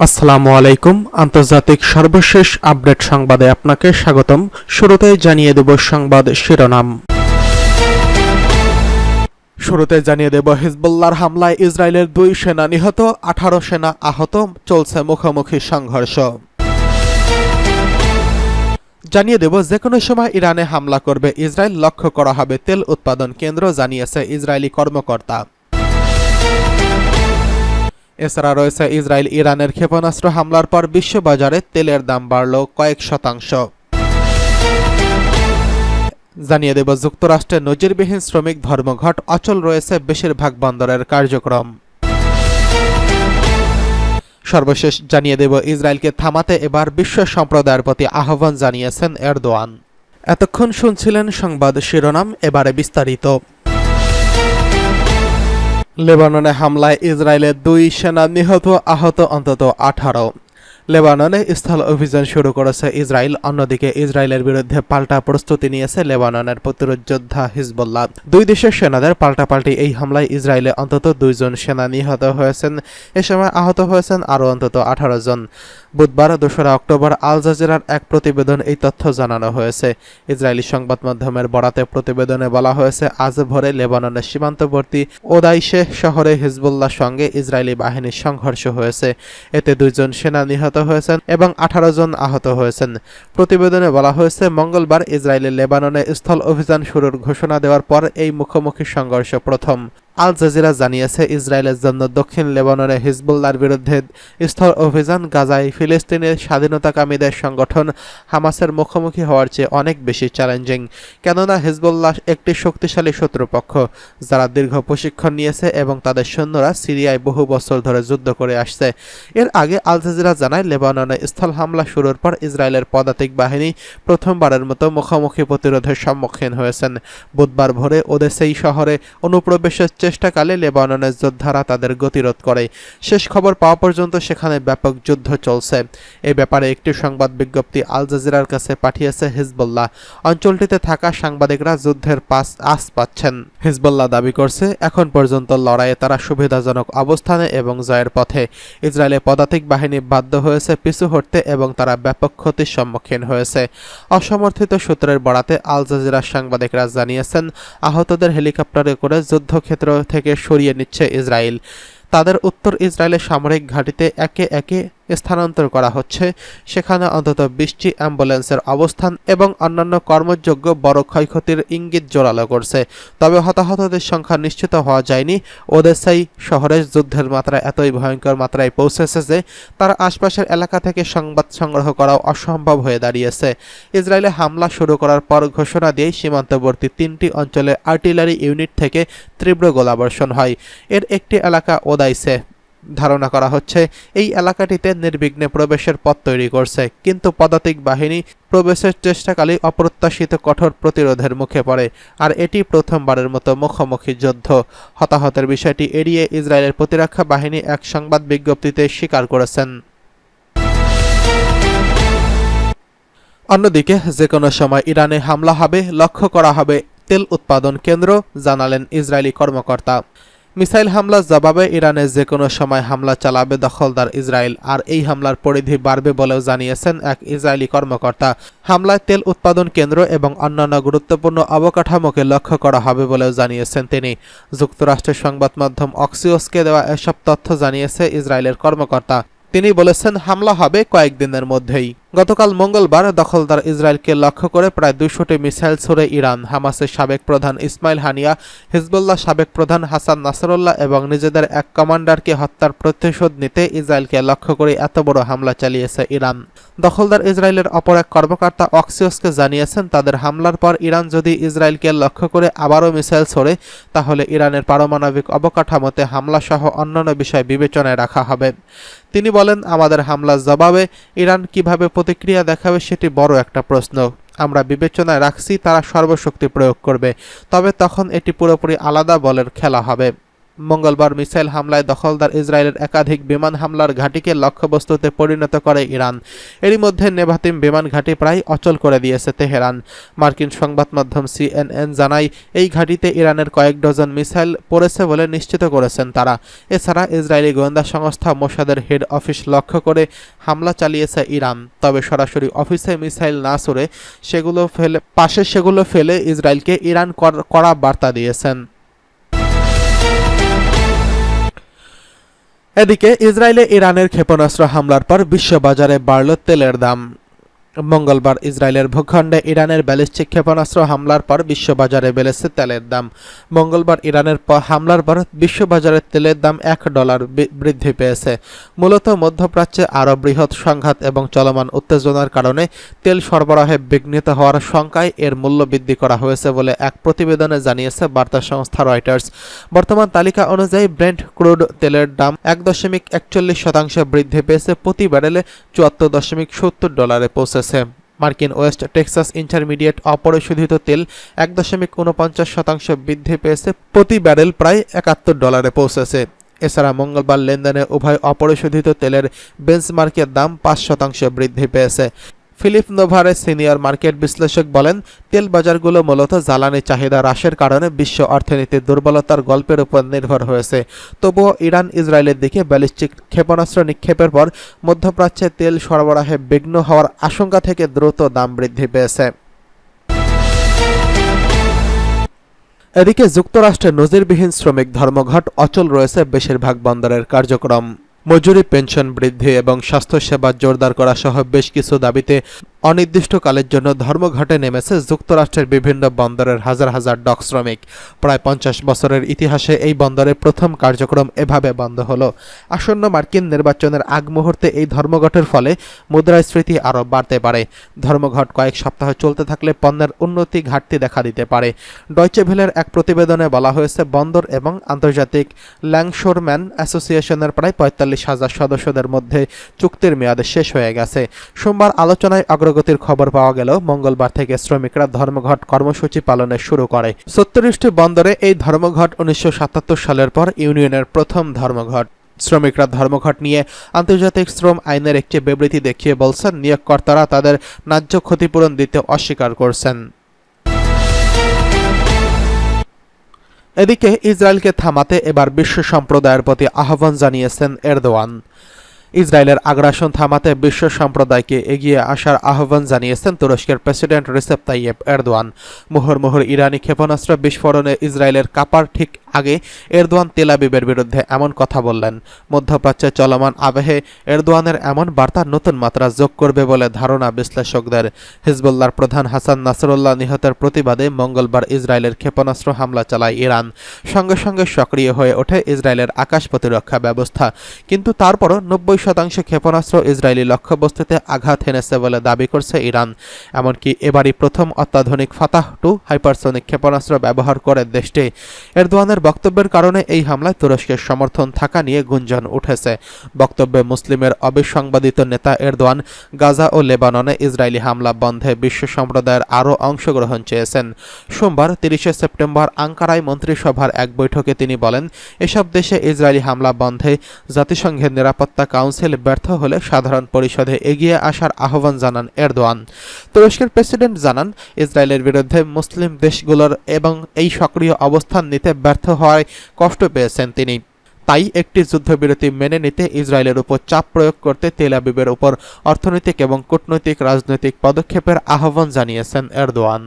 আসসালামু আলাইকুম। আন্তর্জাতিক সর্বশেষ আপডেট সংবাদে আপনাকে স্বাগতম। শুরুতে জানিয়ে দেব সংবাদ শিরোনাম। হিজবুল্লাহর হামলায় ইসরায়েলের 2 সেনা নিহত, 18 সেনা আহত, চলছে মুখোমুখি সংঘর্ষ। জানিয়ে দেব যেকোনো সময় ইরানে হামলা করবে ইসরায়েল, লক্ষ্য করা হবে তেল উৎপাদন কেন্দ্র, জানিয়েছে ইসরায়েলি কর্মকর্তা। এছাড়া রয়েছে ইসরায়েল ইরানের ক্ষেপণাস্ত্র হামলার পর বিশ্ববাজারে তেলের দাম বাড়ল কয়েক শতাংশ। জানিয়ে দেব যুক্তরাষ্ট্রে নজিরবিহীন শ্রমিক ধর্মঘট, অচল রয়েছে বেশিরভাগ বন্দরের কার্যক্রম। সর্বশেষ জানিয়ে দেব ইসরায়েলকে থামাতে এবার বিশ্ব সম্প্রদায়ের প্রতি আহ্বান জানিয়েছেন এরদোয়ান। এতক্ষণ শুনছিলেন সংবাদ শিরোনাম, এবারে বিস্তারিত। লেবাননে হামলায় ইসরায়েলের 2 সেনা নিহত, আহত অন্তত 18। লেবাননে স্থল অভিযান শুরু করেছে ইসরায়েল। অন্যদিকে ইসরায়েলের বিরুদ্ধে পাল্টা প্রস্তুতি নিয়েছে লেবাননের প্রতিরোধ যোদ্ধা হিজবুল্লাহ। 2 দেশের সেনাদের পাল্টাপাল্টি এই হামলায় ইসরায়েলে অন্তত 2 জন সেনা নিহত হয়েছেন। এ সময় আহত হয়েছেন আরও অন্তত 18 জন। বুধবার 2 অক্টোবর আল জাজিরার এক প্রতিবেদন এই তথ্য জানানো হয়েছে। ইসরায়েলি সংবাদ মাধ্যমের বরাতে প্রতিবেদনে বলা হয়েছে, আজ ভোরে লেবাননের সীমান্তবর্তী ওদাইশে শহরে হিজবুল্লাহর সঙ্গে ইসরায়েলি বাহিনীর সংঘর্ষ হয়েছে। এতে 2 জন সেনা নিহত হয়েছেন এবং 18 জন আহত হয়েছেন। প্রতিবেদনে বলা হয়েছে, মঙ্গলবার ইসরায়েলের লেবাননে স্থল অভিযান শুরুর ঘোষণা দেওয়ার পর এই মুখোমুখি সংঘর্ষ প্রথম। আল জাজিরা জানিয়েছে, ইসরায়েলের জন্য দক্ষিণ লেবাননে হিজবুল্লাহর বিরুদ্ধে স্থল অভিযান গাজায় ফিলিস্তিনের স্বাধীনতাকামীদের সংগঠন হামাসের মুখোমুখি হওয়ার চেয়ে অনেক বেশি চ্যালেঞ্জিং। কেননা হিজবুল্লাহ একটি শক্তিশালী শত্রুপক্ষ, যারা দীর্ঘ প্রশিক্ষণ নিয়েছে এবং তাদের সৈন্যরা সিরিয়ায় বহু বছর ধরে যুদ্ধ করে আসছে। এর আগে আল জাজিরা জানায়, লেবাননে স্থল হামলা শুরুর পর ইসরায়েলের পদাতিক বাহিনী প্রথমবারের মতো মুখোমুখি প্রতিরোধের সম্মুখীন হয়েছেন। বুধবার ভোরে ওদেসেই শহরে অনুপ্রবেশের চেষ্টাকালে লেবাননের যোদ্ধারা তাদের গতিরোধ করে। শেষ খবর পাওয়া পর্যন্ত সেখানে ব্যাপক যুদ্ধ চলছে। এ ব্যাপারে একটি সংবাদ বিজ্ঞপ্তি আল জাজিরার কাছে পাঠিয়েছে হিজবুল্লাহ। অঞ্চলটিতে থাকা সাংবাদিকরা যুদ্ধের আশ পাচ্ছেন। হিজবুল্লাহ দাবি করছে, এখন পর্যন্ত লড়াইয়ে তারা সুবিধাজনক অবস্থানে এবং জয়ের পথে। ইসরায়েলের পদাতিক বাহিনী বাধ্য হয়েছে পিছু হটতে এবং তারা ব্যাপক ক্ষতির সম্মুখীন হয়েছে। অসমর্থিত সূত্রের বরাতে আল জাজিরার সাংবাদিকরা জানিয়েছেন, আহতদের হেলিকপ্টারে করে যুদ্ধক্ষেত্র থেকে সরিয়ে নিচ্ছে ইসরায়েল। তাদের উত্তর ইসরায়েলের সামরিক ঘাঁটিতে একে একে স্থানান্তর করা হচ্ছে। সেখানে অন্তত 20টি অ্যাম্বুলেন্সের অবস্থান এবং অন্যান্য কর্মযোগ্য বড় ক্ষয়ক্ষতির ইঙ্গিত জোরালো করছে। তবে হতাহতদের সংখ্যা নিশ্চিত হওয়া যায়নি। ওদেসাই শহরের যুদ্ধের মাত্রা এতই ভয়ঙ্কর মাত্রায় পৌঁছেছে যে তার আশপাশের এলাকা থেকে সংবাদ সংগ্রহ করাও অসম্ভব হয়ে দাঁড়িয়েছে। ইসরায়েলে হামলা শুরু করার পর ঘোষণা দিয়ে সীমান্তবর্তী 3টি অঞ্চলে আর্টিলারি ইউনিট থেকে তীব্র গোলাবর্ষণ হয়। এর একটি এলাকা ওদাইসে। ধারণা করা হচ্ছে এই এলাকাটিতে নির্বিঘ্নে প্রবেশের পথ তৈরি করছে, কিন্তু পদাতিক বাহিনী প্রবেশের চেষ্টাকালে অপ্রত্যাশিত কঠোর প্রতিরোধের মুখে পড়ে। আর এটি প্রথমবারের মতো মুখোমুখি যুদ্ধ। হতাহতের বিষয়টি এড়িয়ে ইসরায়েলের প্রতিরক্ষা বাহিনী এক সংবাদ বিজ্ঞপ্তিতে স্বীকার করেছেন। অন্যদিকে যেকোনো সময় ইরানে হামলা হবে, লক্ষ্য করা হবে তেল উৎপাদন কেন্দ্র, জানালেন ইসরায়েলি কর্মকর্তা। মিসাইল হামলার জবাবে ইরানে যেকোনো সময় হামলা চালাবে দখলদার ইসরায়েল, আর এই হামলার পরিধি বাড়বে বলেও জানিয়েছেন এক ইসরায়েলি কর্মকর্তা। হামলায় তেল উৎপাদন কেন্দ্র এবং অন্যান্য গুরুত্বপূর্ণ অবকাঠামোকে লক্ষ্য করা হবে বলেও জানিয়েছেন তিনি। যুক্তরাষ্ট্রের সংবাদ মাধ্যম অক্সিওসকে দেওয়া এসব তথ্য জানিয়েছে ইসরায়েলের কর্মকর্তা। তিনি বলেছেন, হামলা হবে কয়েকদিনের মধ্যেই। গতকাল মঙ্গলবার দখলদার ইসরায়েলকে লক্ষ্য করে প্রায় 200টি মিসাইল ছুড়ে ইরান। হামাসের সাবেক প্রধান ইসমাইল হানিয়া, হিজবুল্লাহ সাবেক প্রধান হাসান নাসরুল্লাহ এবং নিজেদের এক কমান্ডারকে হত্যার প্রতিশোধ নিতে ইসরায়েলকে লক্ষ্য করে এত বড় হামলা চালিয়েছে ইরান। দখলদার ইসরায়েলের অপর এক কর্মকর্তা অক্সিওসকে জানিয়েছেন, তাদের হামলার পর ইরান যদি ইসরায়েলকে লক্ষ্য করে আবারও মিসাইল ছোড়ে, তাহলে ইরানের পারমাণবিক অবকাঠামোতে হামলা সহ অন্যান্য বিষয় বিবেচনায় রাখা হবে। তিনি বলেন, আমাদের হামলার জবাবে ইরান কিভাবে প্রতিক্রিয়া দেখাবে সেটি বড় একটা প্রশ্ন। আমরা বিবেচনায় রাখছি তারা সর্বশক্তি প্রয়োগ করবে, তবে তখন এটি পুরোপুরি আলাদা বলের খেলা হবে। মঙ্গলবার মিসাইল হামলায় দখলদার ইসরায়েলের একাধিক বিমান হামলার ঘাঁটিকে লক্ষ্যবস্তুতে পরিণত করে ইরান। এরই মধ্যে নেভাতিম বিমান ঘাঁটি প্রায় অচল করে দিয়েছে তেহরান। মার্কিন সংবাদ মাধ্যম CNN জানায়, এই ঘাঁটিতে ইরানের কয়েক ডজন মিসাইল পড়েছে বলে নিশ্চিত করেছেন তারা। এছাড়া ইসরায়েলি গোয়েন্দা সংস্থা মোসাদের হেড অফিস লক্ষ্য করে হামলা চালিয়েছে ইরান। তবে সরাসরি অফিসে মিসাইল না ছুড়ে সেগুলো ফেলে ইসরায়েলকে ইরান কড়া বার্তা দিয়েছেন। এদিকে ইসরায়েলে ইরানের ক্ষেপণাস্ত্র হামলার পর বিশ্ববাজারে বাড়ল তেলের দাম। মঙ্গলবার ইসরায়েলের ভূখণ্ডে ইরানের ব্যালিস্টিক ক্ষেপণাস্ত্র হামলার পর বিশ্ববাজারে বেড়েছে তেলের দাম। মঙ্গলবার ইরানের হামলার পর বিশ্ববাজারে তেলের দাম $1 বৃদ্ধি পেয়েছে। মূলত মধ্যপ্রাচ্যে আরও বৃহৎ সংঘাত এবং চলমান উত্তেজনার কারণে তেল সরবরাহে বিঘ্নিত হওয়ার শঙ্কায় এর মূল্য বৃদ্ধি করা হয়েছে বলে এক প্রতিবেদনে জানিয়েছে বার্তা সংস্থা রয়টার্স। বর্তমান তালিকা অনুযায়ী ব্রেন্ট ক্রুড তেলের দাম 1.41% বৃদ্ধি পেয়েছে, প্রতি ব্যারেলে $74.70 পৌঁছেছে। মার্কিন ওয়েস্ট টেক্সাস ইন্টারমিডিয়েট অপরিশোধিত তেল 1.49% বৃদ্ধি পেয়েছে, প্রতি ব্যারেল প্রায় $71 পৌঁছেছে। এছাড়া মঙ্গলবার লেনদেনে উভয় অপরিশোধিত তেলের বেঞ্চমার্কের দাম 5% বৃদ্ধি পেয়েছে। ফিলিপ নোভারে সিনিয়র মার্কেট বিশ্লেষক বলেন, তেল বাজারগুলো মূলত জ্বালানি চাহিদা হ্রাসের কারণে বিশ্ব অর্থনীতির দুর্বলতার গল্পের উপর নির্ভর হয়েছে। তবুও ইরান ইসরায়েলের দিকে ব্যালিস্টিক ক্ষেপণাস্ত্র নিক্ষেপের পর মধ্যপ্রাচ্যে তেল সরবরাহে বিঘ্ন হওয়ার আশঙ্কা থেকে দ্রুত দাম বৃদ্ধি পেয়েছে। এদিকে যুক্তরাষ্ট্রে নজিরবিহীন শ্রমিক ধর্মঘট, অচল রয়েছে বেশিরভাগ বন্দরের কার্যক্রম। মজুরি, পেনশন বৃদ্ধি এবং স্বাস্থ্যসেবা জোরদার করা সহ বেশ কিছু দাবিতে অনির্দিষ্টকালের জন্য ধর্মঘটে নেমেছে যুক্তরাষ্ট্রের বিভিন্ন বন্দরের হাজার হাজার ডক শ্রমিক। প্রায় 50 বছরের ইতিহাসে এই বন্দরে প্রথম কার্যক্রম এভাবে বন্ধ হলো। আসন্ন মার্কিন নির্বাচনের আগ মুহূর্তে এই ধর্মঘটের ফলে মুদ্রাস্ফীতি আরও বাড়তে পারে। ধর্মঘট কয়েক সপ্তাহ চলতে থাকলে পণ্যের উন্নতি ঘাটতি দেখা দিতে পারে। ডয়চে ভেলের এক প্রতিবেদনে বলা হয়েছে, বন্দর এবং আন্তর্জাতিক ল্যাংশোরম্যান অ্যাসোসিয়েশনের প্রায় 45,000 সদস্যদের মধ্যে চুক্তির মেয়াদ শেষ হয়ে গেছে। সোমবার আলোচনায় অগ্রগতির খবর পাওয়া গেল মঙ্গলবার থেকে শ্রমিকরা ধর্মঘট কর্মসূচি পালনে শুরু করে। 36টি বন্দরে এই ধর্মঘট 1977 সালের পর ইউনিয়নের প্রথম ধর্মঘট। শ্রমিকরা ধর্মঘট নিয়ে আন্তর্জাতিক শ্রম আইনের একটি বিবৃতি দেখিয়ে বলছেন, নিয়োগকর্তারা তাদের ন্যায্য ক্ষতিপূরণ দিতে অস্বীকার করছেন। এদিকে ইসরায়েলকে থামাতে এবার বিশ্ব সম্প্রদায়ের প্রতি আহ্বান জানিয়েছেন এরদোয়ান। ইসরায়েলের আগ্রাসন থামাতে বিশ্ব সম্প্রদায়কে এগিয়ে আসার আহ্বান জানিয়েছেন তুরস্কের প্রেসিডেন্ট রিসেপ তাইয়েপ এরদোয়ান। মুহুর্মুহুর ইরানি ক্ষেপণাস্ত্র বিস্ফোরণে ইসরায়েলের কাপার ঠিক আগে এরদোয়ান তেল আবিবের বিরুদ্ধে এমন কথা বললেন। মধ্যপ্রাচ্যে চলমান আবহে এরদোয়ানের এমন বার্তা নতুন মাত্রা যোগ করবে বলে ধারণা বিশ্লেষকদের। হিজবুল্লাহর প্রধান হাসান নাসরুল্লাহ নিহতের প্রতিবাদে মঙ্গলবার ইসরায়েলের ক্ষেপণাস্ত্র হামলা চালায় ইরান। সঙ্গে সঙ্গে সক্রিয় হয়ে ওঠে ইসরায়েলের আকাশ প্রতিরক্ষা ব্যবস্থা। কিন্তু তারপরও 90% ক্ষেপণাস্ত্র ইসরায়েলি লক্ষ্যবস্তুতে আঘাত হেনেছে বলে দাবি করছে ইরান। এমনকি এবারই প্রথম অত্যাধুনিক ফাতাহ-2 হাইপারসোনিক ক্ষেপণাস্ত্র ব্যবহার করে দেশটি। এরদোয়ানের বক্তব্যের কারণে এই হামলায় তুরস্কের সমর্থন থাকা নিয়ে গুঞ্জন উঠেছে। বক্তব্যে মুসলিমের অবিসংবাদিত নেতা এরদোয়ান গাজা ও লেবাননে ইসরায়েলি হামলা বন্ধে বিশ্ব সম্প্রদায়ের আরও অংশগ্রহণ চেয়েছেন। সোমবার 30 সেপ্টেম্বর আঙ্কারায় মন্ত্রিসভার এক বৈঠকে তিনি বলেন, এসব দেশে ইসরায়েলি হামলা বন্ধে জাতিসংঘের নিরাপত্তা কাউন্সিল ব্যর্থ হলে সাধারণ পরিষদে এগিয়ে আসার আহ্বান জানান এরদোয়ান। তুরস্কের প্রেসিডেন্ট জানান, ইসরায়েলের বিরুদ্ধে মুসলিম দেশগুলোর এবং এই সক্রিয় অবস্থান নিতে ব্যর্থ হওয়ায় কষ্ট পেয়েছেন তিনি। তাই একটি যুদ্ধবিরতি মেনে নিতে ইসরায়েলের উপর চাপ প্রয়োগ করতে তেল আবিবের উপর অর্থনৈতিক এবং কূটনৈতিক রাজনৈতিক পদক্ষেপের আহ্বান জানিয়েছেন এরদোয়ান।